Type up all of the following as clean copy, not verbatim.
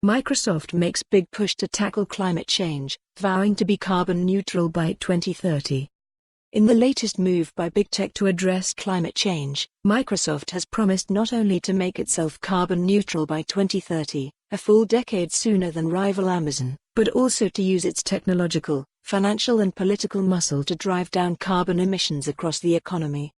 Microsoft makes big push to tackle climate change, vowing to be carbon neutral by 2030. In the latest move by big tech to address climate change, Microsoft has promised not only to make itself carbon neutral by 2030, a full decade sooner than rival Amazon, but also to use its technological, financial and political muscle to drive down carbon emissions across the economy.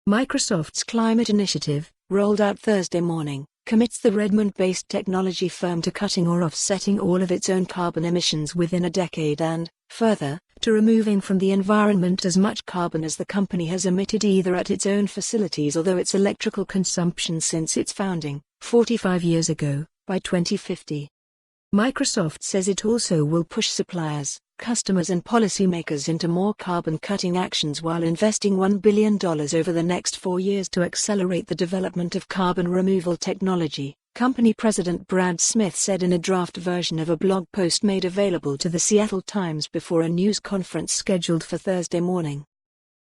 Microsoft's climate initiative, rolled out Thursday morning, commits the Redmond-based technology firm to cutting or offsetting all of its own carbon emissions within a decade and, further, to removing from the environment as much carbon as the company has emitted either at its own facilities or through its electrical consumption since its founding, 45 years ago, by 2050. Microsoft says it also will push suppliers, customers and policymakers into more carbon-cutting actions while investing $1 billion over the next 4 years to accelerate the development of carbon removal technology, company president Brad Smith said in a draft version of a blog post made available to the Seattle Times before a news conference scheduled for Thursday morning.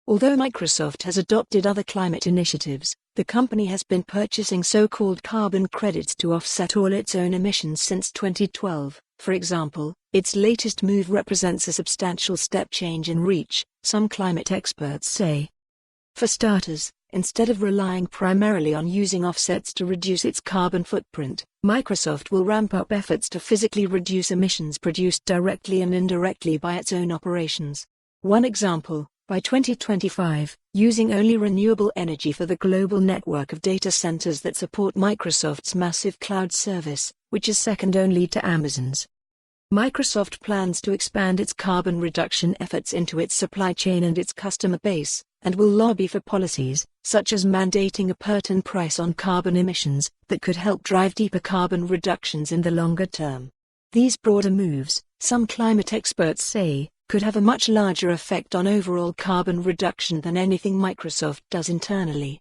Although Microsoft has adopted other climate initiatives, the company has been purchasing so-called carbon credits to offset all its own emissions since 2012. For example, its latest move represents a substantial step change in reach, some climate experts say. For starters, instead of relying primarily on using offsets to reduce its carbon footprint, Microsoft will ramp up efforts to physically reduce emissions produced directly and indirectly by its own operations. One example, by 2025, using only renewable energy for the global network of data centers that support Microsoft's massive cloud service, which is second only to Amazon's. Microsoft plans to expand its carbon reduction efforts into its supply chain and its customer base, and will lobby for policies, such as mandating a per-ton price on carbon emissions, that could help drive deeper carbon reductions in the longer term. These broader moves, some climate experts say, could have a much larger effect on overall carbon reduction than anything Microsoft does internally.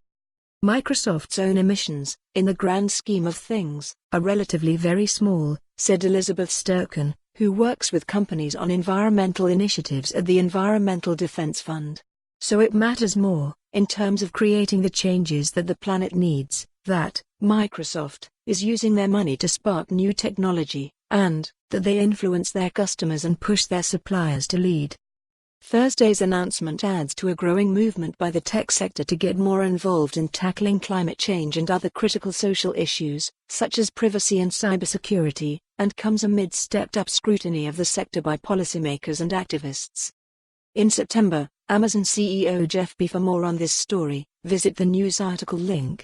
Microsoft's own emissions, in the grand scheme of things, are relatively very small, said Elizabeth Sturken, who works with companies on environmental initiatives at the Environmental Defense Fund. So it matters more, in terms of creating the changes that the planet needs, that Microsoft is using their money to spark new technology, and that they influence their customers and push their suppliers to lead. Thursday's announcement adds to a growing movement by the tech sector to get more involved in tackling climate change and other critical social issues, such as privacy and cybersecurity, and comes amid stepped-up scrutiny of the sector by policymakers and activists. In September, Amazon CEO Jeff B. For more on this story, visit the news article link.